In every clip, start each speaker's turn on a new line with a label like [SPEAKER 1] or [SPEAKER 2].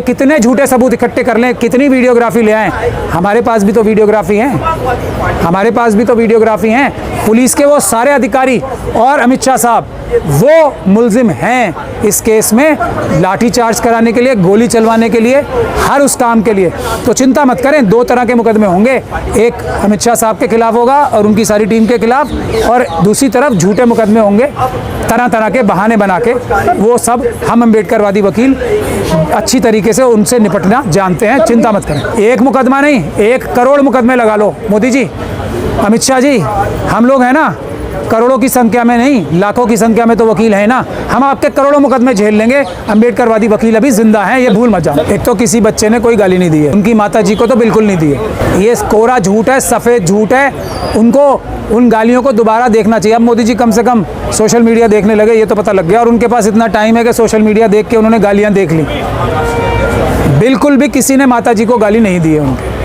[SPEAKER 1] कितने झूठे सबूत इकट्ठे कर लें, कितनी वीडियोग्राफी ले आएं, हमारे पास भी तो वीडियोग्राफी है, हमारे पास भी तो वीडियोग्राफी है। पुलिस के वो सारे अधिकारी और अमित शाह साहब वो मुलजिम हैं इस केस में, लाठीचार्ज कराने के लिए, गोली चलवाने के लिए, हर उस काम के लिए। तो चिंता मत करें, दो तरह के मुकदमे होंगे, एक अमित शाह साहब के खिलाफ होगा और उनकी सारी टीम के खिलाफ, और दूसरी तरफ झूठे मुकदमे होंगे तरह तरह के बहाने बना के। वो सब हम अम्बेडकरवादी वकील अच्छी तरीके से उनसे निपटना जानते हैं, चिंता मत करें। एक मुकदमा नहीं, 1 करोड़ मुकदमे लगा लो। मोदी जी, अमित शाह जी, हम लोग हैं ना करोड़ों की संख्या में नहीं, लाखों की संख्या में तो वकील हैं ना, हम आपके करोड़ों मुकदमे झेल लेंगे। अम्बेडकरवादी वकील अभी जिंदा हैं, ये भूल मत जाओ। एक तो किसी बच्चे ने कोई गाली नहीं दी है, उनकी माता जी को तो बिल्कुल नहीं दी है। ये कोरा झूठ है, सफ़ेद झूठ है। उनको उन गालियों को दोबारा देखना चाहिए। अब मोदी जी कम से कम सोशल मीडिया देखने लगे, ये तो पता लग गया, और उनके पास इतना टाइम है कि सोशल मीडिया देख के उन्होंने गालियाँ देख ली। बिल्कुल भी किसी ने माता जी को गाली नहीं दी है, उनके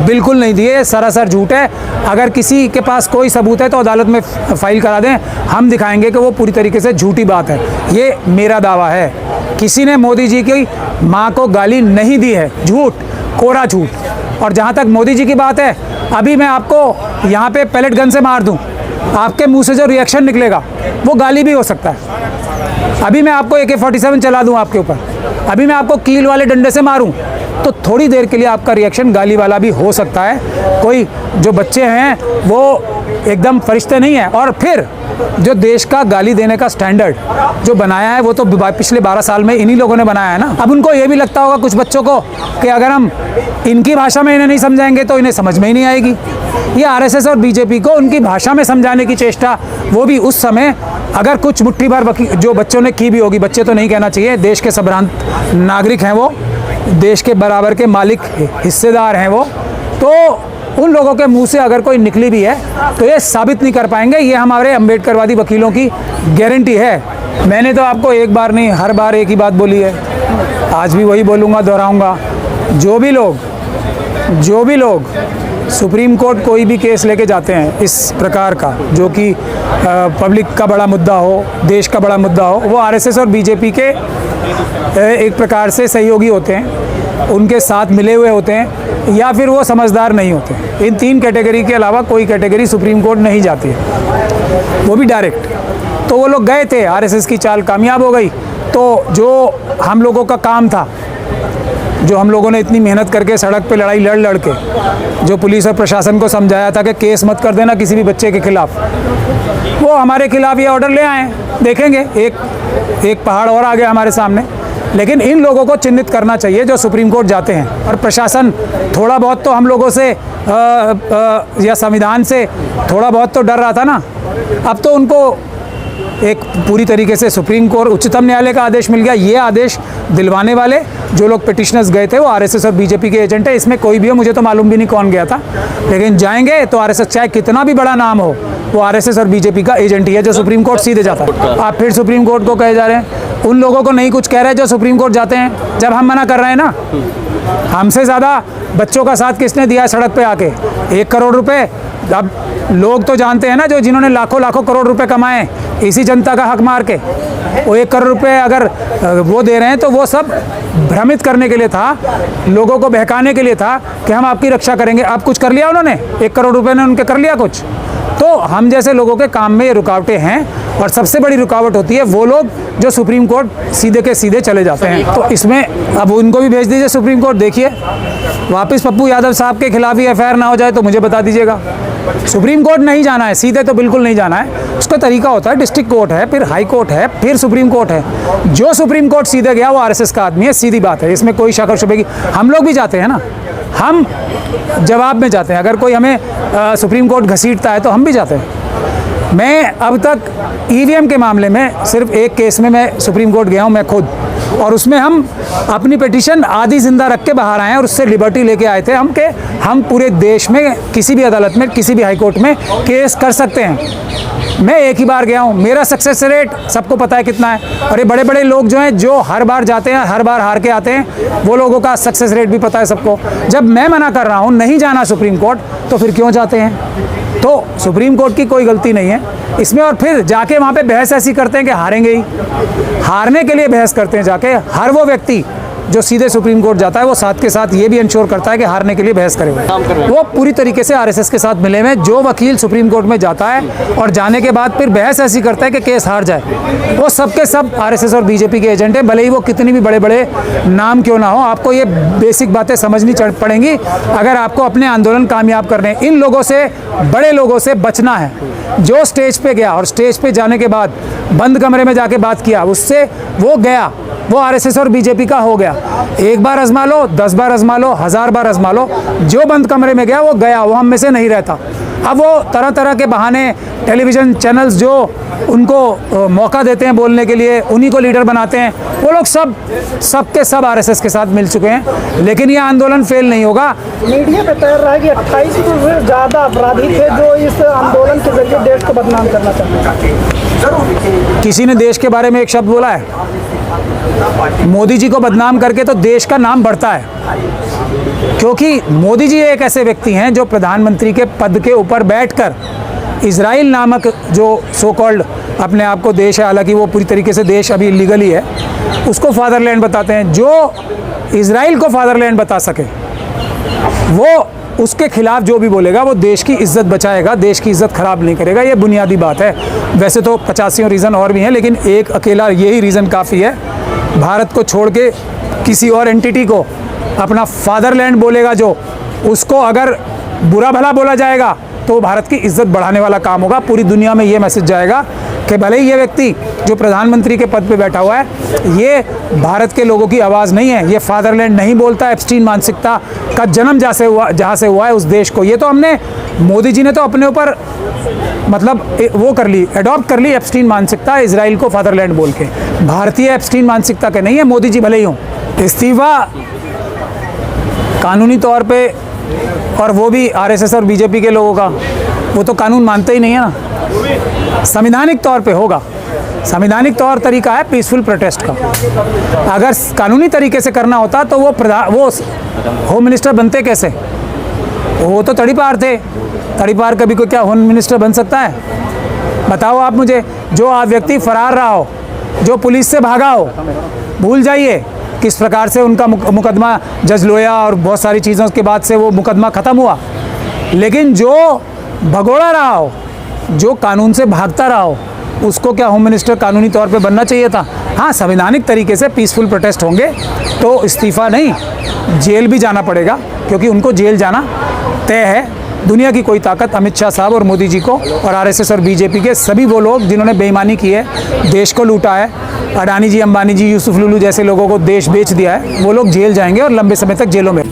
[SPEAKER 1] बिल्कुल नहीं दिए, सरासर झूठ है। अगर किसी के पास कोई सबूत है तो अदालत में फाइल करा दें, हम दिखाएंगे कि वो पूरी तरीके से झूठी बात है। ये मेरा दावा है, किसी ने मोदी जी की मां को गाली नहीं दी है, झूठ, कोरा झूठ। और जहां तक मोदी जी की बात है, अभी मैं आपको यहाँ पे पैलेट गन से मार दूं, आपके मुंह से जो रिएक्शन निकलेगा वो गाली भी हो सकता है। अभी मैं आपको AK-47 चला दूं आपके ऊपर, अभी मैं आपको कील वाले डंडे से मारूं, तो थोड़ी देर के लिए आपका रिएक्शन गाली वाला भी हो सकता है। कोई जो बच्चे हैं वो एकदम फरिश्ते नहीं हैं। और फिर जो देश का गाली देने का स्टैंडर्ड जो बनाया है वो तो पिछले 12 साल में इन्हीं लोगों ने बनाया है ना। अब उनको ये भी लगता होगा कुछ बच्चों को कि अगर हम इनकी भाषा में इन्हें नहीं समझाएंगे तो इन्हें समझ में ही नहीं आएगी। ये RSS और BJP को उनकी भाषा में समझाने की चेष्टा, वो भी उस समय अगर कुछ मुट्ठी भर जो बच्चों ने की भी होगी, बच्चे तो नहीं कहना चाहिए, देश के संभ्रांत नागरिक हैं वो, देश के बराबर के मालिक हिस्सेदार हैं वो, तो उन लोगों के मुंह से अगर कोई निकली भी है तो ये साबित नहीं कर पाएंगे। ये हमारे अम्बेडकरवादी वकीलों की गारंटी है। मैंने तो आपको एक बार नहीं, हर बार एक ही बात बोली है, आज भी वही बोलूँगा, दोहराऊँगा। जो भी लोग सुप्रीम कोर्ट कोई भी केस लेके जाते हैं इस प्रकार का, जो कि पब्लिक का बड़ा मुद्दा हो, देश का बड़ा मुद्दा हो, वो RSS और BJP के एक प्रकार से सहयोगी होते हैं, उनके साथ मिले हुए होते हैं, या फिर वो समझदार नहीं होते। इन 3 कैटेगरी के अलावा कोई कैटेगरी सुप्रीम कोर्ट नहीं जाती है, वो भी डायरेक्ट। तो वो लोग गए थे, RSS की चाल कामयाब हो गई। तो जो हम लोगों का काम था, जो हम लोगों ने इतनी मेहनत करके सड़क पे लड़ाई लड़ के जो पुलिस और प्रशासन को समझाया था कि केस मत कर देना किसी भी बच्चे के खिलाफ, वो हमारे खिलाफ ये ऑर्डर ले आए। देखेंगे एक पहाड़ और आ गया हमारे सामने। लेकिन इन लोगों को चिन्हित करना चाहिए जो सुप्रीम कोर्ट जाते हैं। और प्रशासन थोड़ा बहुत तो हम लोगों से या संविधान से थोड़ा बहुत तो डर रहा था ना, अब तो उनको एक पूरी तरीके से सुप्रीम कोर्ट, उच्चतम न्यायालय का आदेश मिल गया। ये आदेश दिलवाने वाले जो लोग पिटिशनर्स गए थे वो RSS और BJP के एजेंट है। इसमें कोई भी हो, मुझे तो मालूम भी नहीं कौन गया था, लेकिन जाएंगे तो RSS, चाहे कितना भी बड़ा नाम हो, वो RSS और BJP का एजेंट ही है जो सुप्रीम कोर्ट सीधे जाता है। आप फिर सुप्रीम कोर्ट को कहे जा रहे हैं, उन लोगों को नहीं कुछ कह रहे जो सुप्रीम कोर्ट जाते हैं, जब हम मना कर रहे हैं ना। हमसे ज़्यादा बच्चों का साथ किसने दिया है सड़क पे आके? 1 करोड़ रुपए। अब लोग तो जानते हैं ना, जो जिन्होंने लाखों करोड़ रुपए कमाए इसी जनता का हक मार के, वो 1 करोड़ रुपए अगर वो दे रहे हैं तो वो सब भ्रमित करने के लिए था, लोगों को बहकाने के लिए था कि हम आपकी रक्षा करेंगे। अब कुछ कर लिया उन्होंने? 1 करोड़ रुपए ने उनके कर लिया कुछ? तो हम जैसे लोगों के काम में ये रुकावटें हैं। और सबसे बड़ी रुकावट होती है वो लोग जो सुप्रीम कोर्ट सीधे के सीधे चले जाते हैं। तो इसमें अब उनको भी भेज दीजिए सुप्रीम कोर्ट। देखिए वापस पप्पू यादव साहब के खिलाफ ही FIR ना हो जाए तो मुझे बता दीजिएगा। सुप्रीम कोर्ट नहीं जाना है, सीधे तो बिल्कुल नहीं जाना है। उसका तरीका होता है, डिस्ट्रिक्ट कोर्ट है, फिर हाई कोर्ट है, फिर सुप्रीम कोर्ट है। जो सुप्रीम कोर्ट सीधे गया वो RSS का आदमी है, सीधी बात है, इसमें कोई शक और शुबे की। हम लोग भी जाते हैं ना, हम जवाब में जाते हैं। अगर कोई हमें सुप्रीम कोर्ट घसीटता है तो हम भी जाते हैं। मैं अब तक EVM के मामले में सिर्फ एक केस में मैं सुप्रीम कोर्ट गया हूँ, मैं खुद, और उसमें हम अपनी पिटीशन आधी जिंदा रख के बाहर आए हैं और उससे लिबर्टी लेके आए थे हम के हम पूरे देश में किसी भी अदालत में, किसी भी हाई कोर्ट में केस कर सकते हैं। मैं एक ही बार गया हूँ, मेरा सक्सेस रेट सबको पता है कितना है। और ये बड़े बड़े लोग जो हैं, जो हर बार जाते हैं, हर बार हार के आते हैं, वो लोगों का सक्सेस रेट भी पता है सबको। जब मैं मना कर रहा हूँ नहीं जाना सुप्रीम कोर्ट, तो फिर क्यों जाते हैं? तो सुप्रीम कोर्ट की कोई गलती नहीं है इसमें। और फिर जाके वहाँ पे बहस ऐसी करते हैं कि हारेंगे ही, हारने के लिए बहस करते हैं जाके। हर वो व्यक्ति जो सीधे सुप्रीम कोर्ट जाता है वो साथ के साथ ये भी इंश्योर करता है कि हारने के लिए बहस करे हुए। वो पूरी तरीके से आरएसएस के साथ मिले हुए हैं। जो वकील सुप्रीम कोर्ट में जाता है और जाने के बाद फिर बहस ऐसी करता है कि केस हार जाए, वो सब के सब आरएसएस और बीजेपी के एजेंट हैं, भले ही वो कितनी भी बड़े बड़े नाम क्यों ना हो। आपको ये बेसिक बातें समझनी पड़ेंगी अगर आपको अपने आंदोलन कामयाब करने हैं। इन लोगों से, बड़े लोगों से बचना है। जो स्टेज पे गया और स्टेज पे जाने के बाद बंद कमरे में जाके बात किया, उससे वो गया, वो आरएसएस और बीजेपी का हो गया। एक बार आजमा लो, 10 बार आजमा लो, 1000 बार आजमा लो, जो बंद कमरे में गया वो गया, वो हम में से नहीं रहता। अब वो तरह तरह के बहाने टेलीविज़न चैनल्स जो उनको मौका देते हैं बोलने के लिए, उन्हीं को लीडर बनाते हैं। वो लोग सब के सब आरएसएस के साथ मिल चुके हैं, लेकिन ये आंदोलन फेल नहीं होगा।
[SPEAKER 2] मीडिया पे तैर रहा है कि 28 से ज़्यादा अपराधी थे जो इस आंदोलन के जरिए देश को बदनाम करना चाहते हैं।
[SPEAKER 1] किसी ने देश के बारे में एक शब्द बोला है? मोदी जी को बदनाम करके तो देश का नाम बढ़ता है, क्योंकि मोदी जी एक ऐसे व्यक्ति हैं जो प्रधानमंत्री के पद के ऊपर बैठकर इजराइल नामक जो सो कॉल्ड अपने आप को देश है, हालांकि वो पूरी तरीके से देश अभी इलीगली है, उसको फादरलैंड बताते हैं। जो इजराइल को फादरलैंड बता सके, वो उसके खिलाफ जो भी बोलेगा वो देश की इज्जत बचाएगा, देश की इज्जत खराब नहीं करेगा। ये बुनियादी बात है। वैसे तो 85 रीज़न और भी हैं, लेकिन एक अकेला यही रीज़न काफ़ी है। भारत को छोड़ के किसी और एंटिटी को अपना फादरलैंड बोलेगा जो, उसको अगर बुरा भला बोला जाएगा तो भारत की इज्जत बढ़ाने वाला काम होगा। पूरी दुनिया में ये मैसेज जाएगा कि भले ही ये व्यक्ति जो प्रधानमंत्री के पद पे बैठा हुआ है, ये भारत के लोगों की आवाज़ नहीं है, ये फादरलैंड नहीं बोलता। एप्स्टीन मानसिकता का जन्म जहाँ से हुआ है उस देश को, ये तो हमने, मोदी जी ने तो अपने ऊपर मतलब वो कर ली, अडॉप्ट कर ली एप्स्टीन मानसिकता, इजराइल को फादरलैंड बोल के। भारतीय एप्स्टीन मानसिकता के नहीं है मोदी जी, भले ही हों। इस्तीफा कानूनी तौर पे, और वो भी आरएसएस और बीजेपी के लोगों का, वो तो कानून मानते ही नहीं है ना। संवैधानिक तौर पे होगा। संवैधानिक तौर तरीका है पीसफुल प्रोटेस्ट का। अगर कानूनी तरीके से करना होता तो वो होम मिनिस्टर बनते कैसे? वो तो तड़ीपार थे। तड़ीपार कभी कोई क्या होम मिनिस्टर बन सकता है? बताओ आप मुझे। जो आप व्यक्ति फरार रहा हो, जो पुलिस से भागा हो, भूल जाइए किस प्रकार से उनका मुकदमा जज लोया और बहुत सारी चीज़ों के बाद से वो मुकदमा ख़त्म हुआ। लेकिन जो भगोड़ा रहा हो, जो कानून से भागता रहा हो, उसको क्या होम मिनिस्टर कानूनी तौर पे बनना चाहिए था? हाँ, संवैधानिक तरीके से पीसफुल प्रोटेस्ट होंगे तो इस्तीफ़ा नहीं, जेल भी जाना पड़ेगा, क्योंकि उनको जेल जाना तय है। दुनिया की कोई ताकत अमित शाह साहब और मोदी जी को और आरएसएस और बीजेपी के सभी वो लोग जिन्होंने बेईमानी की है, देश को लूटा है, अडानी जी, अंबानी जी, यूसुफ लुलू जैसे लोगों को देश बेच दिया है, वो लोग जेल जाएंगे और लंबे समय तक जेलों में।